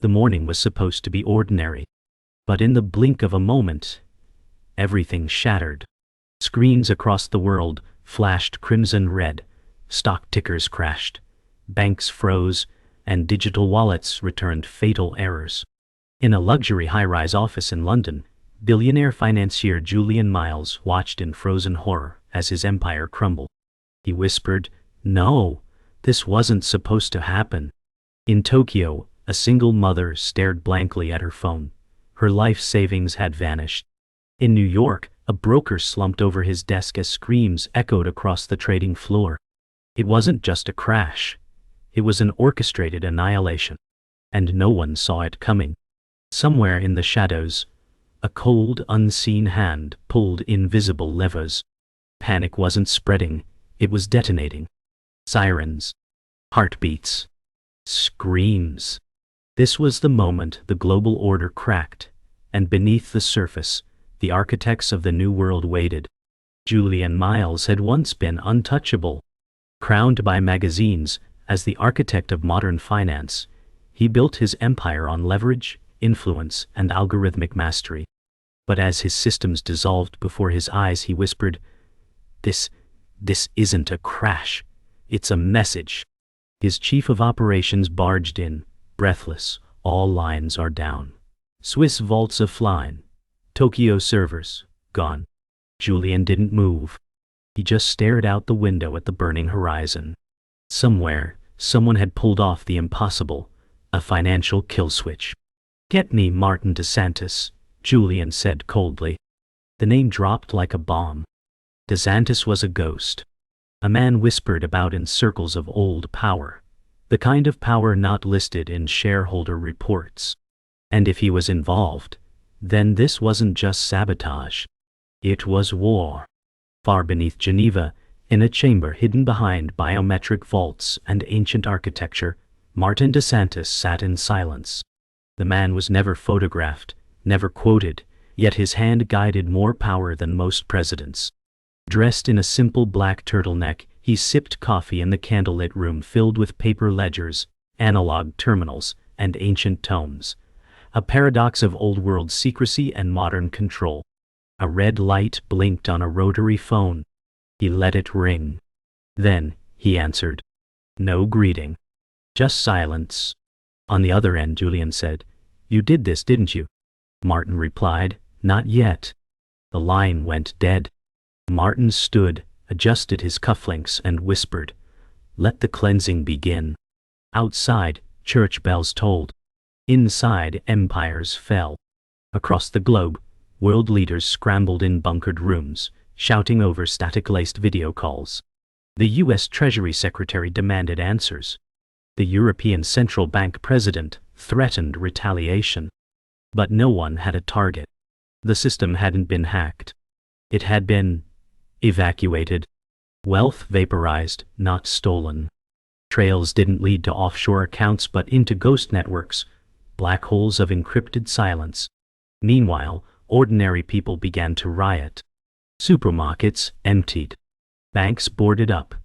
The morning was supposed to be ordinary, but in the blink of a moment, everything shattered. Screens across the world flashed crimson red, stock tickers crashed, banks froze, and digital wallets returned fatal errors. In a luxury high-rise office in London, billionaire financier Julian Myles watched in frozen horror as his empire crumbled. He whispered, "No, this wasn't supposed to happen." In Tokyo, a single mother stared blankly at her phone. Her life savings had vanished. In New York, a broker slumped over his desk as screams echoed across the trading floor. It wasn't just a crash. It was an orchestrated annihilation. And no one saw it coming. Somewhere in the shadows, a cold, unseen hand pulled invisible levers. Panic wasn't spreading, it was detonating. Sirens, heartbeats, screams. This was the moment the global order cracked, and beneath the surface, the architects of the New World waited. Julian Myles had once been untouchable. Crowned by magazines as the architect of modern finance, he built his empire on leverage, influence, and algorithmic mastery. But as his systems dissolved before his eyes, he whispered, This isn't a crash. It's a message." His chief of operations barged in, breathless. "All lines are down. Swiss vaults offline. Tokyo servers, gone." Julian didn't move. He just stared out the window at the burning horizon. Somewhere, someone had pulled off the impossible, a financial kill switch. "Get me Martin DeSantis," Julian said coldly. The name dropped like a bomb. DeSantis was a ghost. A man whispered about in circles of old power, the kind of power not listed in shareholder reports. And if he was involved, then this wasn't just sabotage. It was war. Far beneath Geneva, in a chamber hidden behind biometric vaults and ancient architecture, Martin DeSantis sat in silence. The man was never photographed, never quoted, yet his hand guided more power than most presidents. Dressed in a simple black turtleneck, he sipped coffee in the candlelit room filled with paper ledgers, analog terminals, and ancient tomes. A paradox of old-world secrecy and modern control. A red light blinked on a rotary phone. He let it ring. Then, he answered. No greeting. Just silence. On the other end, Julian said, "You did this, didn't you?" Martin replied, "Not yet." The line went dead. Martin stood, adjusted his cufflinks, and whispered, "Let the cleansing begin." Outside, church bells tolled. Inside, empires fell. Across the globe, world leaders scrambled in bunkered rooms, shouting over static-laced video calls. The U.S. Treasury Secretary demanded answers. The European Central Bank president threatened retaliation. But no one had a target. The system hadn't been hacked. It had been evacuated. Wealth vaporized, not stolen. Trails didn't lead to offshore accounts but into ghost networks, black holes of encrypted silence. Meanwhile, ordinary people began to riot. Supermarkets emptied. Banks boarded up.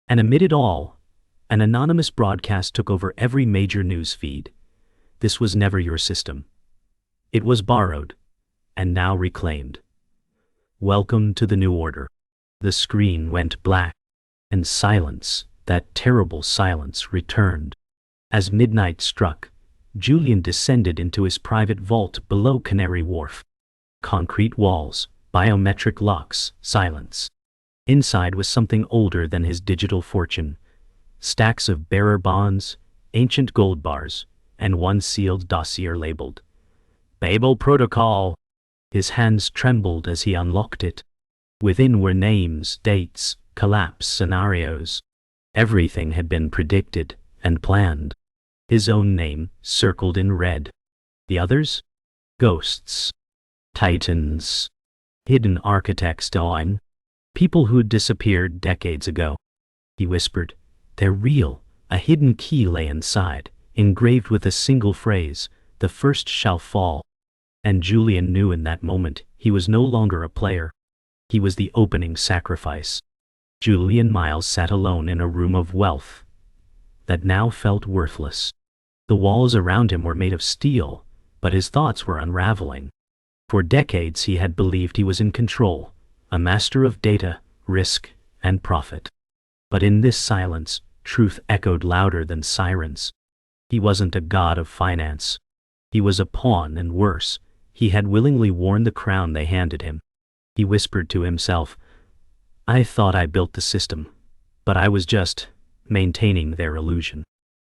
And amid it all, an anonymous broadcast took over every major news feed. This was never your system. It was borrowed, and now reclaimed. Welcome to the New Order. The screen went black, and silence, that terrible silence, returned. As midnight struck, Julian descended into his private vault below Canary Wharf. Concrete walls, biometric locks, silence. Inside was something older than his digital fortune. Stacks of bearer bonds, ancient gold bars, and one sealed dossier labeled Babel Protocol. His hands trembled as he unlocked it. Within were names, dates, collapse scenarios. Everything had been predicted and planned. His own name circled in red. The others? Ghosts. Titans. Hidden architects dying. People who'd disappeared decades ago. He whispered, "They're real." A hidden key lay inside, engraved with a single phrase, "The first shall fall." And Julian knew in that moment he was no longer a player. He was the opening sacrifice. Julian Myles sat alone in a room of wealth that now felt worthless. The walls around him were made of steel, but his thoughts were unraveling. For decades he had believed he was in control, a master of data, risk, and profit. But in this silence, truth echoed louder than sirens. He wasn't a god of finance. He was a pawn, and worse, he had willingly worn the crown they handed him. He whispered to himself, "I thought I built the system, but I was just maintaining their illusion."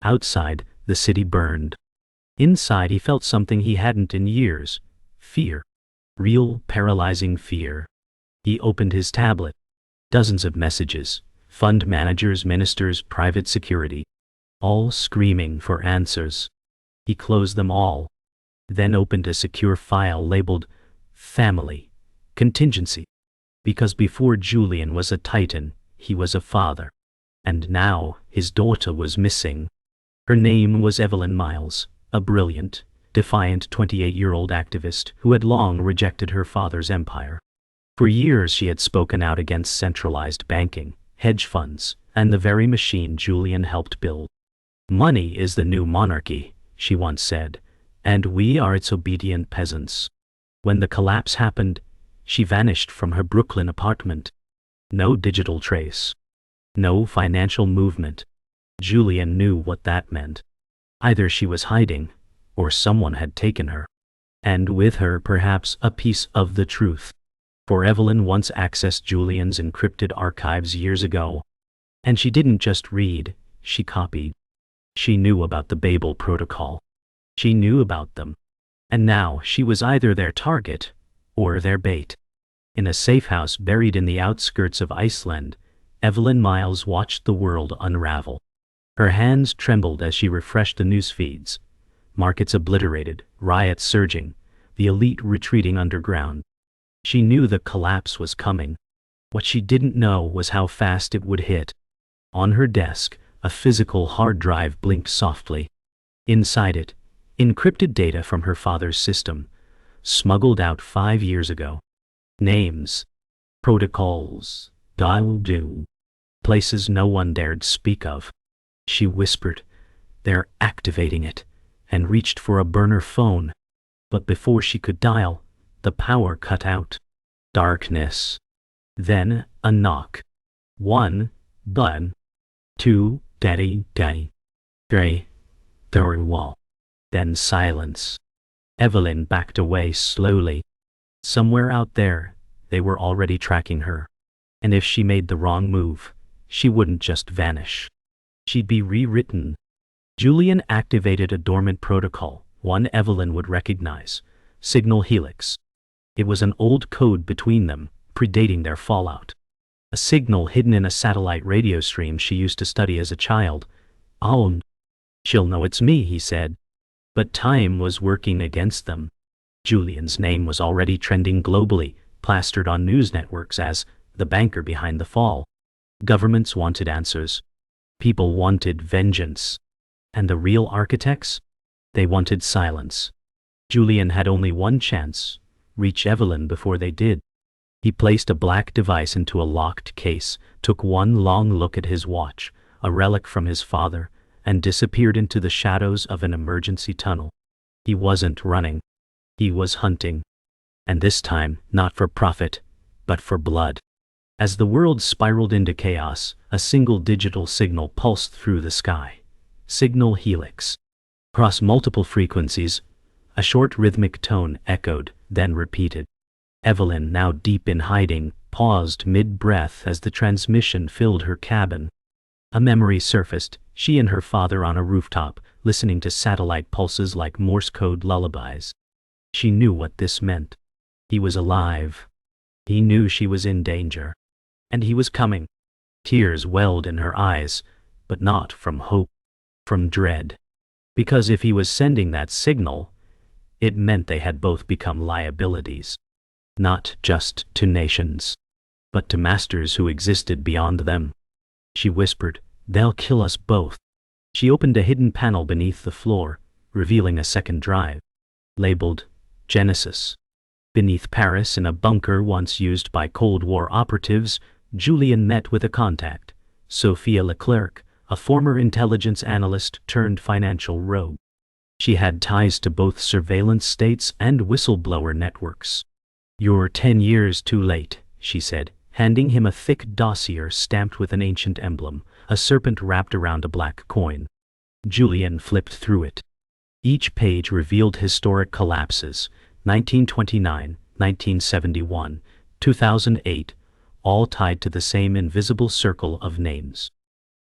Outside, the city burned. Inside, he felt something he hadn't in years: fear. Real, paralyzing fear. He opened his tablet. Dozens of messages: fund managers, ministers, private security, all screaming for answers. He closed them all, then opened a secure file labeled Family Contingency. Because before Julian was a titan, he was a father. And now his daughter was missing. Her name was Evelyn Myles, a brilliant, defiant 28-year-old activist who had long rejected her father's empire. For years she had spoken out against centralized banking, hedge funds, and the very machine Julian helped build. "Money is the new monarchy," she once said, "and we are its obedient peasants." When the collapse happened, she vanished from her Brooklyn apartment. No digital trace. No financial movement. Julian knew what that meant. Either she was hiding, or someone had taken her. And with her, perhaps, a piece of the truth. For Evelyn once accessed Julian's encrypted archives years ago. And she didn't just read, she copied. She knew about the Babel protocol. She knew about them. And now she was either their target, or their bait. In a safe house buried in the outskirts of Iceland, Evelyn Myles watched the world unravel. Her hands trembled as she refreshed the news feeds. Markets obliterated, riots surging, the elite retreating underground. She knew the collapse was coming. What she didn't know was how fast it would hit. On her desk, a physical hard drive blinked softly. Inside it, encrypted data from her father's system, smuggled out 5 years ago. Names, protocols, dial-do, places no one dared speak of. She whispered, "They're activating it," and reached for a burner phone. But before she could dial, the power cut out. Darkness. Then a knock. 1, done. 2, daddy. 3, third wall. Then silence. Evelyn backed away slowly. Somewhere out there, they were already tracking her. And if she made the wrong move, she wouldn't just vanish. She'd be rewritten. Julian activated a dormant protocol, one Evelyn would recognize: Signal Helix. It was an old code between them, predating their fallout. A signal hidden in a satellite radio stream she used to study as a child. "Oh, she'll know it's me," he said. But time was working against them. Julian's name was already trending globally, plastered on news networks as the banker behind the fall. Governments wanted answers. People wanted vengeance. And the real architects? They wanted silence. Julian had only one chance: reach Evelyn before they did. He placed a black device into a locked case, took one long look at his watch, a relic from his father, and disappeared into the shadows of an emergency tunnel. He wasn't running. He was hunting. And this time, not for profit, but for blood. As the world spiraled into chaos, a single digital signal pulsed through the sky. Signal Helix. Across multiple frequencies, a short rhythmic tone echoed, then repeated. Evelyn, now deep in hiding, paused mid-breath as the transmission filled her cabin. A memory surfaced, she and her father on a rooftop, listening to satellite pulses like Morse code lullabies. She knew what this meant. He was alive. He knew she was in danger. And he was coming. Tears welled in her eyes, but not from hope, from dread. Because if he was sending that signal, it meant they had both become liabilities. Not just to nations, but to masters who existed beyond them. She whispered, "They'll kill us both." She opened a hidden panel beneath the floor, revealing a second drive, labeled Genesis. Beneath Paris, in a bunker once used by Cold War operatives, Julian met with a contact, Sophia Leclerc, a former intelligence analyst turned financial rogue. She had ties to both surveillance states and whistleblower networks. "You're 10 years too late," she said, handing him a thick dossier stamped with an ancient emblem, a serpent wrapped around a black coin. Julian flipped through it. Each page revealed historic collapses, 1929, 1971, 2008, all tied to the same invisible circle of names.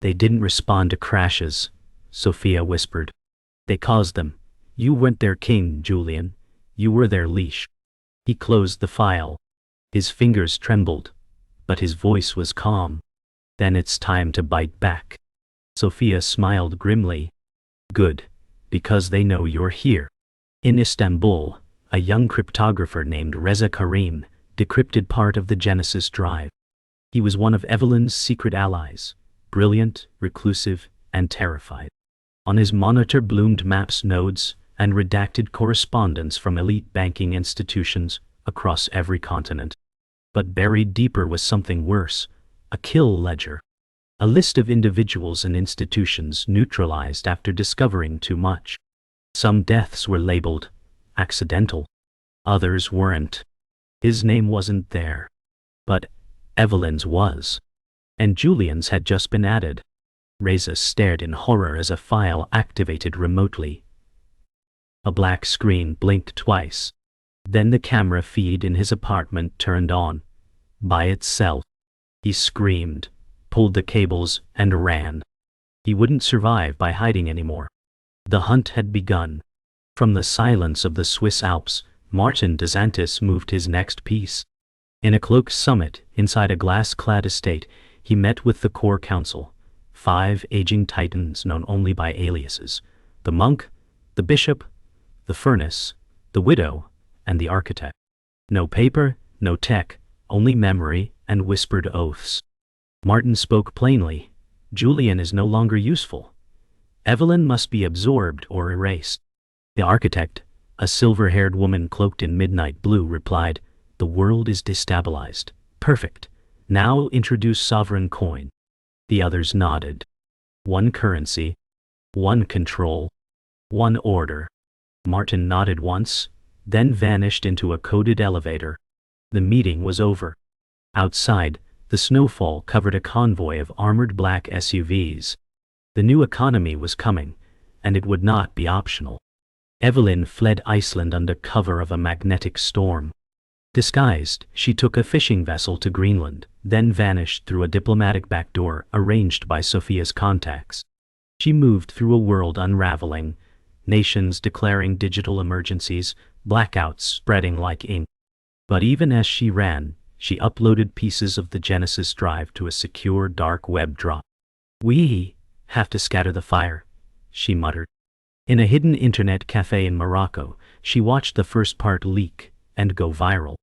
"They didn't respond to crashes," Sophia whispered. "They caused them. You weren't their king, Julian. You were their leash." He closed the file. His fingers trembled, but his voice was calm. "Then it's time to bite back." Sophia smiled grimly. "Good, because they know you're here." In Istanbul, a young cryptographer named Reza Karim decrypted part of the Genesis drive. He was one of Evelyn's secret allies, brilliant, reclusive, and terrified. On his monitor bloomed maps, nodes, and redacted correspondence from elite banking institutions across every continent. But buried deeper was something worse, a kill ledger. A list of individuals and institutions neutralized after discovering too much. Some deaths were labeled accidental. Others weren't. His name wasn't there. But Evelyn's was. And Julian's had just been added. Reza stared in horror as a file activated remotely. A black screen blinked twice. Then the camera feed in his apartment turned on. By itself. He screamed, pulled the cables, and ran. He wouldn't survive by hiding anymore. The hunt had begun. From the silence of the Swiss Alps, Martin DeSantis moved his next piece. In a cloaked summit inside a glass-clad estate, he met with the core council, 5 aging titans known only by aliases: the monk, the bishop, the furnace, the widow, and the architect. No paper, no tech, only memory and whispered oaths. Martin spoke plainly. Julian is no longer useful. Evelyn must be absorbed or erased. The architect, a silver-haired woman cloaked in midnight blue, replied, "The world is destabilized. Perfect. Now introduce sovereign coin." The others nodded. One currency, one control, one order. Martin nodded once, then vanished into a coded elevator. The meeting was over. Outside, the snowfall covered a convoy of armored black SUVs. The new economy was coming, and it would not be optional. Evelyn fled Iceland under cover of a magnetic storm. Disguised, she took a fishing vessel to Greenland, then vanished through a diplomatic backdoor arranged by Sophia's contacts. She moved through a world unraveling, nations declaring digital emergencies, blackouts spreading like ink. But even as she ran, she uploaded pieces of the Genesis drive to a secure dark web drop. "We have to scatter the fire," she muttered. In a hidden internet cafe in Morocco, she watched the first part leak and go viral.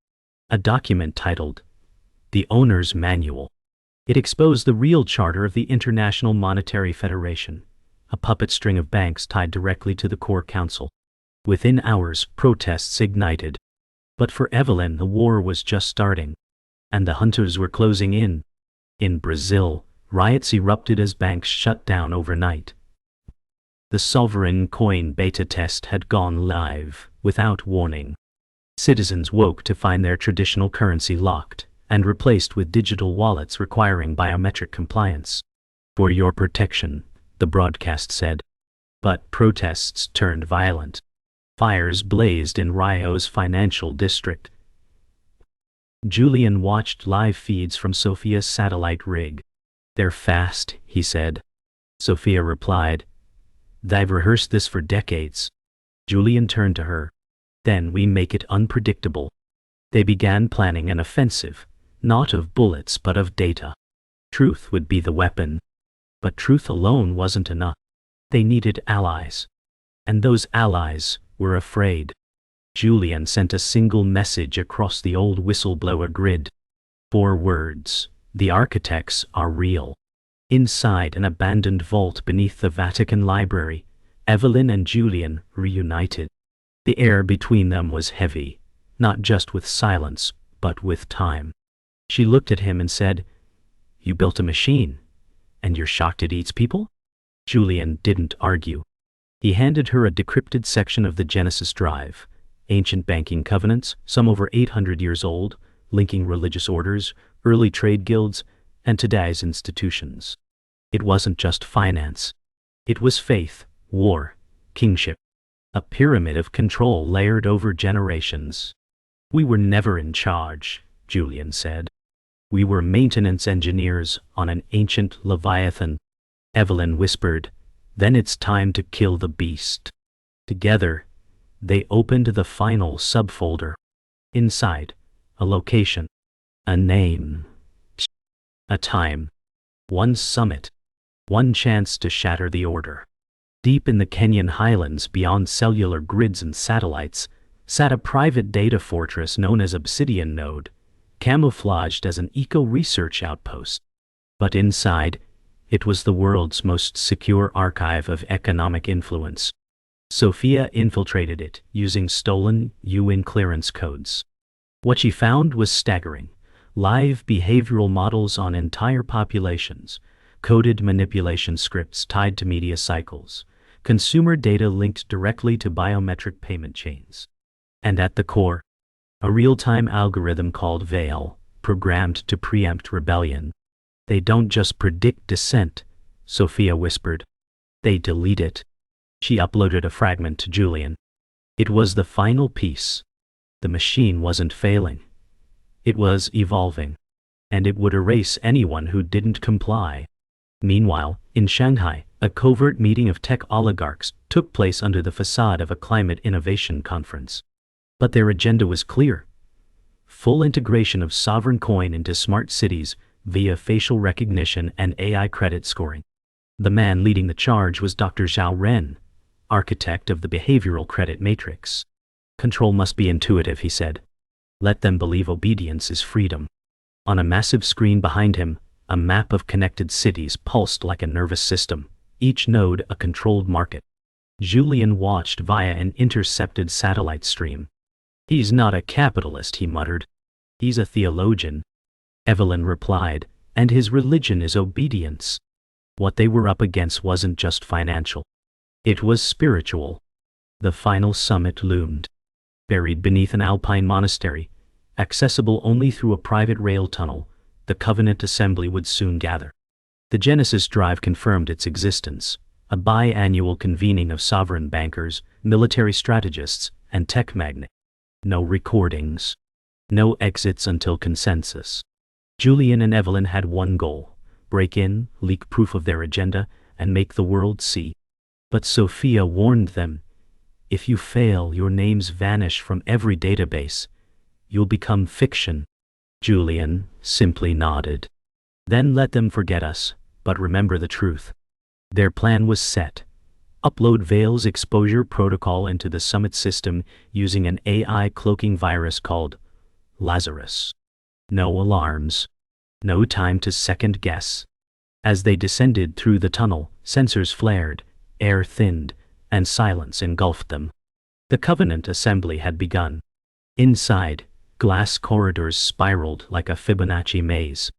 A document titled, "The Owner's Manual." It exposed the real charter of the International Monetary Federation, a puppet string of banks tied directly to the core council. Within hours, protests ignited. But for Evelyn, the war was just starting, and the hunters were closing in. In Brazil, riots erupted as banks shut down overnight. The sovereign coin beta test had gone live without warning. Citizens woke to find their traditional currency locked and replaced with digital wallets requiring biometric compliance. "For your protection," the broadcast said. But protests turned violent. Fires blazed in Rio's financial district. Julian watched live feeds from Sophia's satellite rig. "They're fast," he said. Sophia replied, "They've rehearsed this for decades." Julian turned to her. "Then we make it unpredictable." They began planning an offensive, not of bullets but of data. Truth would be the weapon. But truth alone wasn't enough. They needed allies. And those allies were afraid. Julian sent a single message across the old whistleblower grid. 4 words: "The architects are real." Inside an abandoned vault beneath the Vatican Library, Evelyn and Julian reunited. The air between them was heavy, not just with silence, but with time. She looked at him and said, "You built a machine. And you're shocked it eats people? Julian didn't argue. He handed her a decrypted section of the Genesis drive. Ancient banking covenants, some over 800 years old, linking religious orders, early trade guilds, and today's institutions. It wasn't just finance. It was faith, war, kingship. A pyramid of control layered over generations. We were never in charge, Julian said. We were maintenance engineers on an ancient Leviathan. Evelyn whispered, then it's time to kill the beast. Together, they opened the final subfolder. Inside, a location, a name, a time, one summit, one chance to shatter the order. Deep in the Kenyan highlands beyond cellular grids and satellites, sat a private data fortress known as Obsidian Node, camouflaged as an eco-research outpost. But inside, it was the world's most secure archive of economic influence. Sophia infiltrated it using stolen UN clearance codes. What she found was staggering. Live behavioral models on entire populations, coded manipulation scripts tied to media cycles, consumer data linked directly to biometric payment chains. And at the core, a real-time algorithm called Veil, programmed to preempt rebellion. They don't just predict dissent, Sophia whispered. They delete it. She uploaded a fragment to Julian. It was the final piece. The machine wasn't failing. It was evolving. And it would erase anyone who didn't comply. Meanwhile, in Shanghai, a covert meeting of tech oligarchs took place under the facade of a climate innovation conference. But their agenda was clear. Full integration of sovereign coin into smart cities via facial recognition and AI credit scoring. The man leading the charge was Dr. Zhao Ren, architect of the behavioral credit matrix. Control must be intuitive, he said. Let them believe obedience is freedom. On a massive screen behind him, a map of connected cities pulsed like a nervous system, each node a controlled market. Julian watched via an intercepted satellite stream. He's not a capitalist, he muttered. He's a theologian. Evelyn replied, and his religion is obedience. What they were up against wasn't just financial. It was spiritual. The final summit loomed. Buried beneath an alpine monastery, accessible only through a private rail tunnel, the Covenant Assembly would soon gather. The Genesis Drive confirmed its existence, a biannual convening of sovereign bankers, military strategists, and tech magnates. No recordings. No exits until consensus. Julian and Evelyn had one goal: break in, leak proof of their agenda, and make the world see. But Sophia warned them, if you fail, your names vanish from every database. You'll become fiction. Julian simply nodded. Then let them forget us, but remember the truth. Their plan was set. Upload Veil's exposure protocol into the summit system using an AI cloaking virus called Lazarus. No alarms. No time to second guess. As they descended through the tunnel, sensors flared, air thinned, and silence engulfed them. The Covenant Assembly had begun. Inside, glass corridors spiraled like a Fibonacci maze.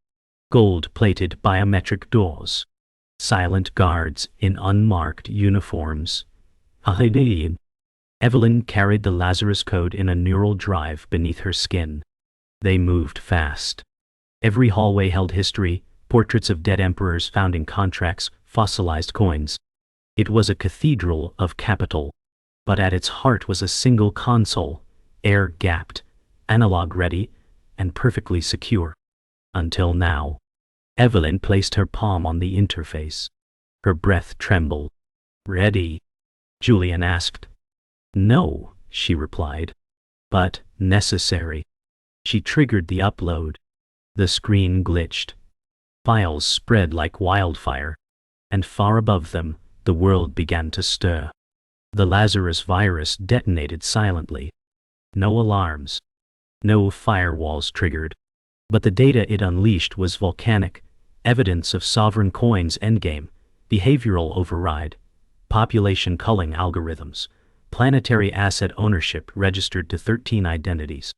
Gold-plated biometric doors. Silent guards in unmarked uniforms. Evelyn carried the Lazarus code in a neural drive beneath her skin. They moved fast. Every hallway held history, portraits of dead emperors, founding contracts, fossilized coins. It was a cathedral of capital. But at its heart was a single console, air-gapped, analog-ready, and perfectly secure. Until now. Evelyn placed her palm on the interface. Her breath trembled. Ready? Julian asked. No, she replied. But necessary. She triggered the upload. The screen glitched. Files spread like wildfire. And far above them, the world began to stir. The Lazarus virus detonated silently. No alarms. No firewalls triggered. But the data it unleashed was volcanic. Evidence of sovereign coin's endgame, behavioral override, population culling algorithms, planetary asset ownership registered to 13 identities.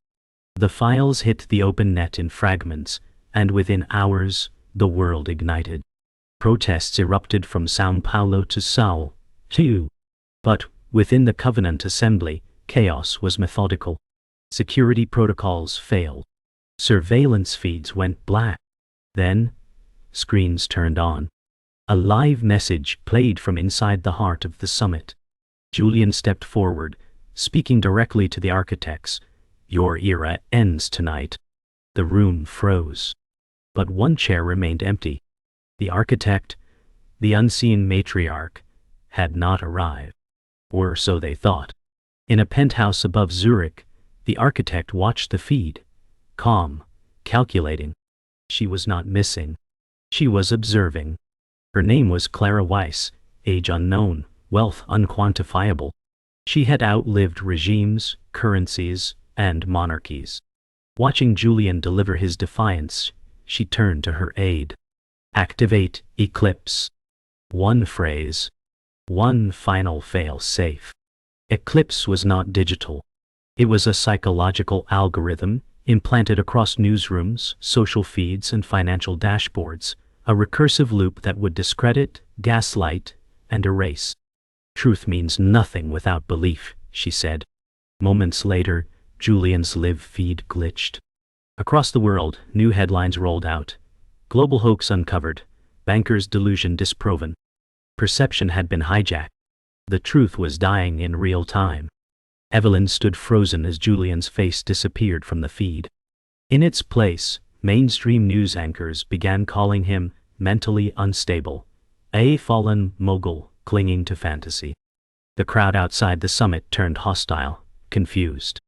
The files hit the open net in fragments, and within hours, the world ignited. Protests erupted from São Paulo to Sao Paulo. But, within the Covenant Assembly, chaos was methodical. Security protocols failed. Surveillance feeds went black. Then, screens turned on. A live message played from inside the heart of the summit. Julian stepped forward, speaking directly to the architects. "Your era ends tonight." The room froze. But one chair remained empty. The architect, the unseen matriarch, had not arrived. Or so they thought. In a penthouse above Zurich, the architect watched the feed. Calm, calculating. She was not missing. She was observing. Her name was Clara Weiss, age unknown, wealth unquantifiable. She had outlived regimes, currencies, and monarchies. Watching Julian deliver his defiance, she turned to her aide. "Activate Eclipse." One phrase. One final fail-safe. Eclipse was not digital. It was a psychological algorithm implanted across newsrooms, social feeds, and financial dashboards, a recursive loop that would discredit, gaslight, and erase. "Truth means nothing without belief," she said. Moments later, Julian's live feed glitched. Across the world, new headlines rolled out. Global hoax uncovered. Bankers' delusion disproven. Perception had been hijacked. The truth was dying in real time. Evelyn stood frozen as Julian's face disappeared from the feed. In its place, mainstream news anchors began calling him mentally unstable, a fallen mogul clinging to fantasy. The crowd outside the summit turned hostile, confused.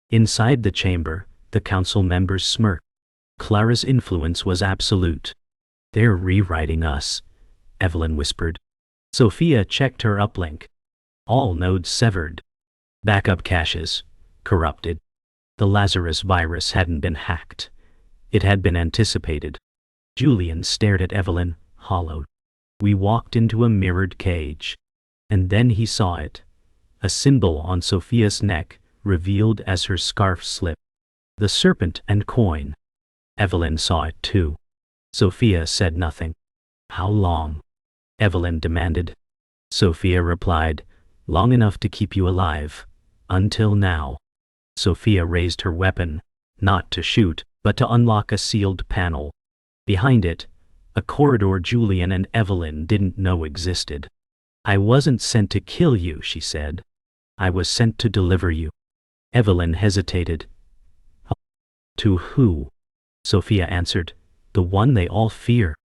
Inside the chamber, the council members smirked. Clara's influence was absolute. "They're rewriting us," Evelyn whispered. Sophia checked her uplink. All nodes severed. Backup caches corrupted. The Lazarus virus hadn't been hacked. It had been anticipated. Julian stared at Evelyn, hollowed. We walked into a mirrored cage. And then he saw it. A symbol on Sophia's neck, revealed as her scarf slipped. The serpent and coin. Evelyn saw it too. Sophia said nothing. "How long?" Evelyn demanded. Sophia replied, "Long enough to keep you alive. Until now." Sophia raised her weapon, not to shoot, but to unlock a sealed panel. Behind it, a corridor Julian and Evelyn didn't know existed. "I wasn't sent to kill you," she said. "I was sent to deliver you." Evelyn hesitated. "To who?" Sophia answered, "The one they all fear."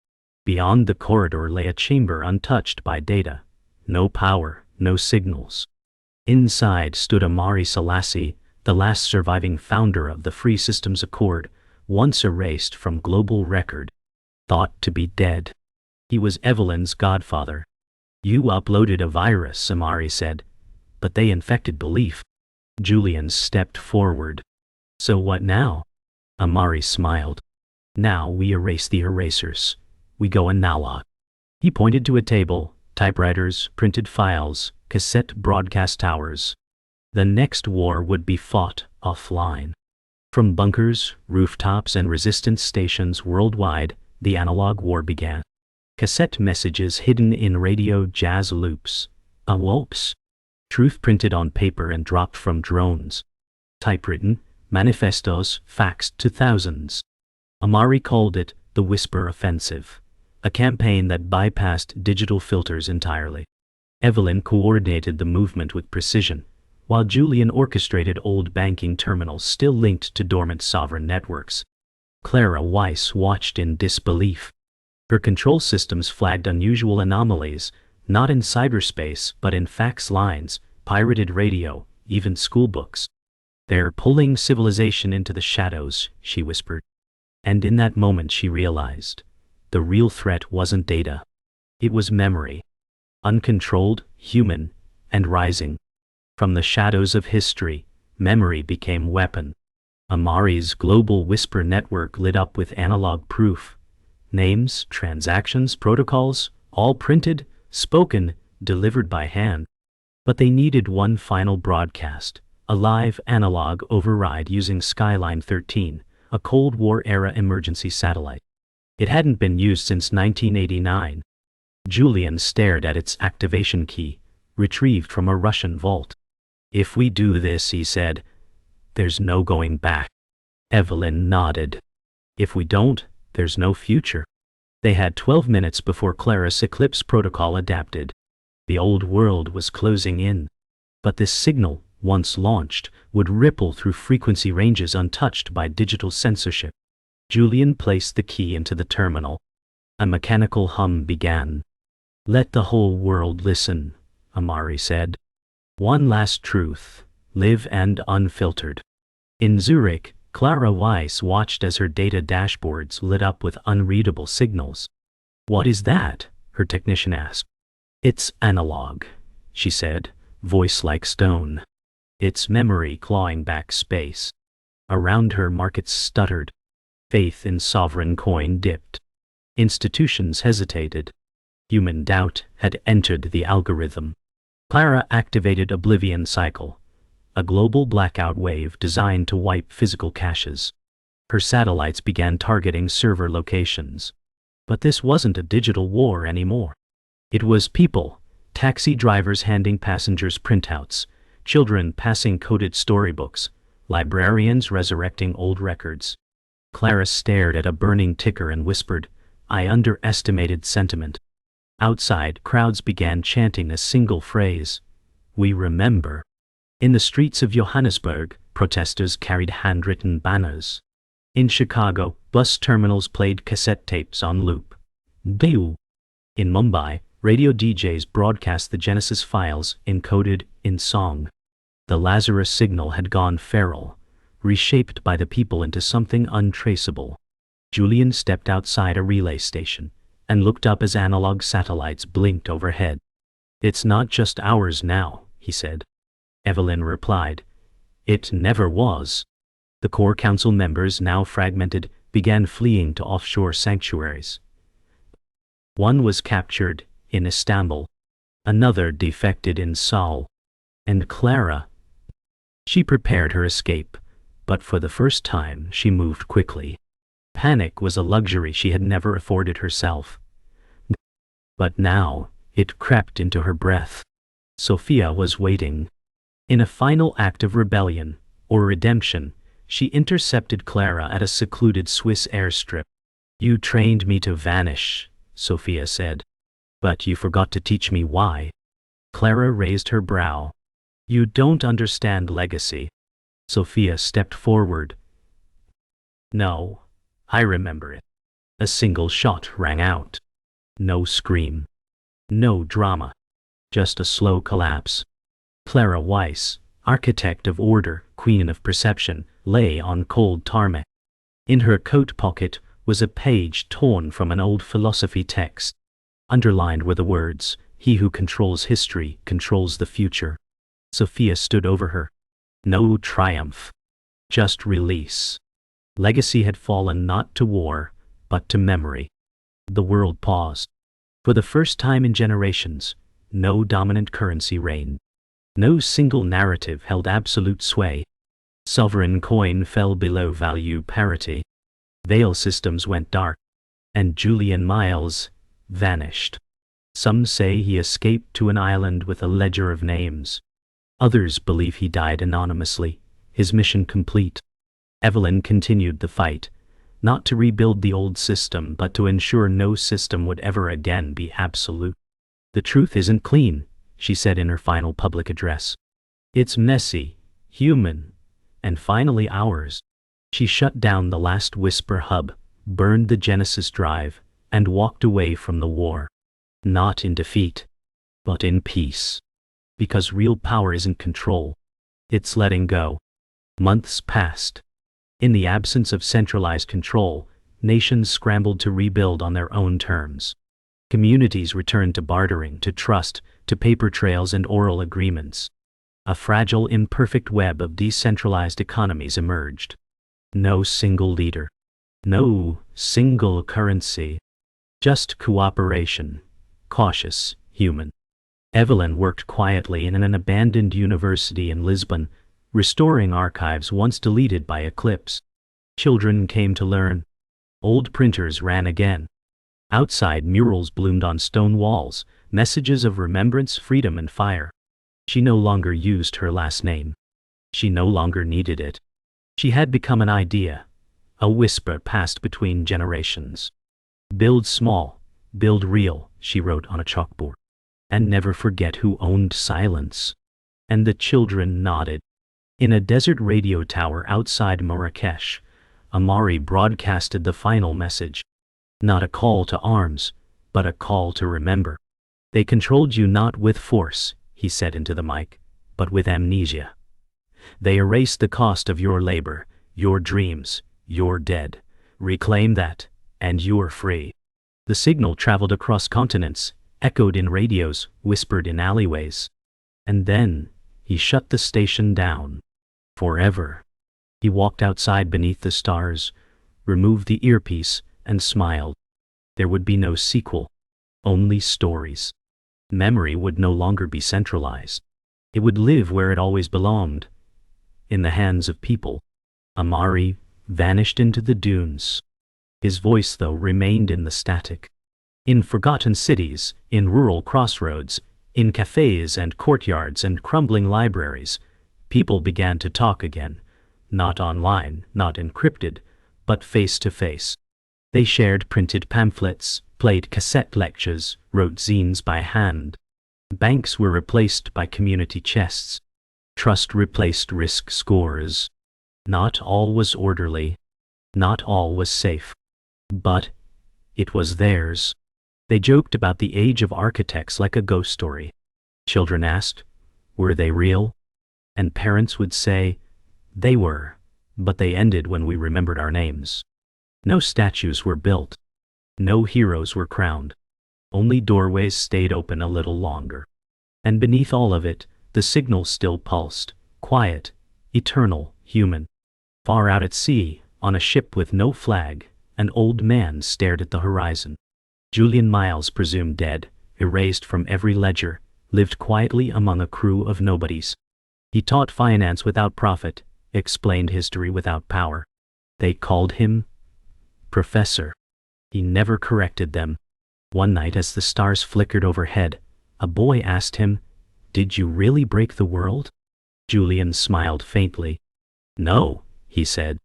Beyond the corridor lay a chamber untouched by data. No power, no signals. Inside stood Amari Selassie, the last surviving founder of the Free Systems Accord, once erased from global record. Thought to be dead. He was Evelyn's godfather. "You uploaded a virus," Amari said, "but they infected belief." Julian stepped forward. "So what now?" Amari smiled. "Now we erase the erasers. We go analog." He pointed to a table, typewriters, printed files, cassette broadcast towers. The next war would be fought offline. From bunkers, rooftops, and resistance stations worldwide, the analog war began. Cassette messages hidden in radio jazz loops. Alps. Truth printed on paper and dropped from drones. Typewritten, manifestos faxed to thousands. Amari called it the Whisper Offensive, a campaign that bypassed digital filters entirely. Evelyn coordinated the movement with precision, while Julian orchestrated old banking terminals still linked to dormant sovereign networks. Clara Weiss watched in disbelief. Her control systems flagged unusual anomalies, not in cyberspace but in fax lines, pirated radio, even schoolbooks. "They're pulling civilization into the shadows," she whispered. And in that moment she realized, the real threat wasn't data. It was memory. Uncontrolled, human, and rising. From the shadows of history, memory became weapon. Amari's global whisper network lit up with analog proof. Names, transactions, protocols, all printed, spoken, delivered by hand. But they needed one final broadcast, a live analog override using Skyline 13, a Cold War-era emergency satellite. It hadn't been used since 1989, Julian stared at its activation key, retrieved from a Russian vault. "If we do this," he said, "there's no going back." Evelyn nodded. "If we don't, there's no future." They had 12 minutes before Clara's eclipse protocol adapted. The old world was closing in. But this signal, once launched, would ripple through frequency ranges untouched by digital censorship. Julian placed the key into the terminal. A mechanical hum began. "Let the whole world listen," Amari said. "One last truth, live and unfiltered." In Zurich, Clara Weiss watched as her data dashboards lit up with unreadable signals. "What is that?" her technician asked. "It's analog," she said, voice like stone. "It's memory clawing back space." Around her, markets stuttered. Faith in sovereign coin dipped. Institutions hesitated. Human doubt had entered the algorithm. Clara activated Oblivion Cycle, a global blackout wave designed to wipe physical caches. Her satellites began targeting server locations. But this wasn't a digital war anymore. It was people, taxi drivers handing passengers printouts, children passing coded storybooks, librarians resurrecting old records. Clara stared at a burning ticker and whispered, "I underestimated sentiment." Outside, crowds began chanting a single phrase, "We remember." In the streets of Johannesburg, protesters carried handwritten banners. In Chicago, bus terminals played cassette tapes on loop. Beu. In Mumbai, radio DJs broadcast the Genesis files encoded in song. The Lazarus signal had gone feral, reshaped by the people into something untraceable. Julian stepped outside a relay station and looked up as analog satellites blinked overhead. "It's not just ours now," he said. Evelyn replied, "It never was." The core council members, now fragmented, began fleeing to offshore sanctuaries. One was captured in Istanbul. Another defected in Seoul. And Clara? She prepared her escape, but for the first time she moved quickly. Panic was a luxury she had never afforded herself. But now, it crept into her breath. Sophia was waiting. In a final act of rebellion, or redemption, she intercepted Clara at a secluded Swiss airstrip. "You trained me to vanish," Sophia said. "But you forgot to teach me why." Clara raised her brow. "You don't understand legacy." Sophia stepped forward. "No, I remember it." A single shot rang out. No scream. No drama. Just a slow collapse. Clara Weiss, architect of order, queen of perception, lay on cold tarmac. In her coat pocket was a page torn from an old philosophy text. Underlined were the words, "He who controls history controls the future." Sophia stood over her. No triumph. Just release. Legacy had fallen not to war, but to memory. The world paused. For the first time in generations, no dominant currency reigned. No single narrative held absolute sway. Sovereign coin fell below value parity. Veil systems went dark. And Julian Myles vanished. Some say he escaped to an island with a ledger of names. Others believe he died anonymously, his mission complete. Evelyn continued the fight, not to rebuild the old system but to ensure no system would ever again be absolute. "The truth isn't clean," she said in her final public address. "It's messy, human, and finally ours." She shut down the last Whisper hub, burned the Genesis drive, and walked away from the war. Not in defeat, but in peace. Because real power isn't control. It's letting go. Months passed. In the absence of centralized control, nations scrambled to rebuild on their own terms. Communities returned to bartering, to trust, to paper trails and oral agreements. A fragile, imperfect web of decentralized economies emerged. No single leader. No single currency. Just cooperation. Cautious, human. Evelyn worked quietly in an abandoned university in Lisbon, restoring archives once deleted by eclipse. Children came to learn. Old printers ran again. Outside, murals bloomed on stone walls, messages of remembrance, freedom, and fire. She no longer used her last name. She no longer needed it. She had become an idea, a whisper passed between generations. Build small, build real, she wrote on a chalkboard. And never forget who owned silence. And the children nodded. In a desert radio tower outside Marrakesh, Amari broadcasted the final message. Not a call to arms, but a call to remember. They controlled you not with force, he said into the mic, but with amnesia. They erased the cost of your labor, your dreams, you're dead. Reclaim that, and you're free. The signal traveled across continents, echoed in radios, whispered in alleyways. And then, he shut the station down. Forever. He walked outside beneath the stars, removed the earpiece, and smiled. There would be no sequel. Only stories. Memory would no longer be centralized. It would live where it always belonged. In the hands of people. Amari vanished into the dunes. His voice, though, remained in the static. In forgotten cities, in rural crossroads, in cafes and courtyards and crumbling libraries, people began to talk again. Not online, not encrypted, but face to face. They shared printed pamphlets, played cassette lectures, wrote zines by hand. Banks were replaced by community chests. Trust replaced risk scores. Not all was orderly. Not all was safe. But it was theirs. They joked about the age of architects like a ghost story. Children asked, were they real? And parents would say, they were, but they ended when we remembered our names. No statues were built. No heroes were crowned. Only doorways stayed open a little longer. And beneath all of it, the signal still pulsed, quiet, eternal, human. Far out at sea, on a ship with no flag, an old man stared at the horizon. Julian Myles, presumed dead, erased from every ledger, lived quietly among a crew of nobodies. He taught finance without profit, explained history without power. They called him Professor. He never corrected them. One night, as the stars flickered overhead, a boy asked him, "Did you really break the world?" Julian smiled faintly. "No," he said.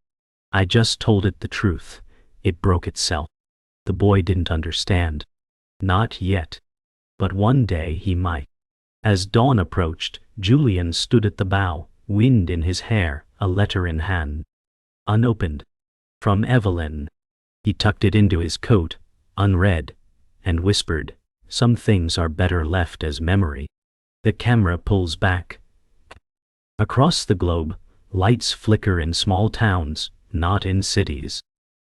"I just told it the truth. It broke itself." The boy didn't understand. Not yet. But one day he might. As dawn approached, Julian stood at the bow, wind in his hair, a letter in hand. Unopened. From Evelyn. He tucked it into his coat, unread, and whispered, "Some things are better left as memory." The camera pulls back. Across the globe, lights flicker in small towns, not in cities.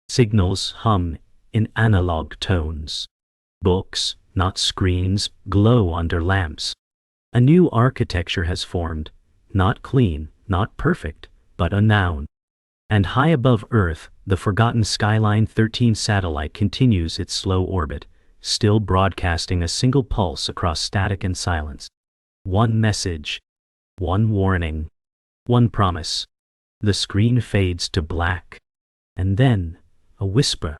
Signals hum in analog tones. Books, not screens, glow under lamps. A new architecture has formed, not clean, not perfect, but a noun. And high above Earth, the forgotten Skyline 13 satellite continues its slow orbit, still broadcasting a single pulse across static and silence. One message. One warning. One promise. The screen fades to black. And then, a whisper.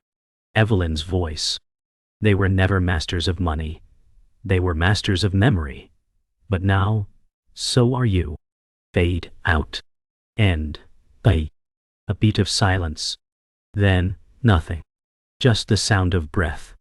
Evelyn's voice. They were never masters of money. They were masters of memory. But now, so are you. Fade out. End. A beat of silence. Then, nothing. Just the sound of breath.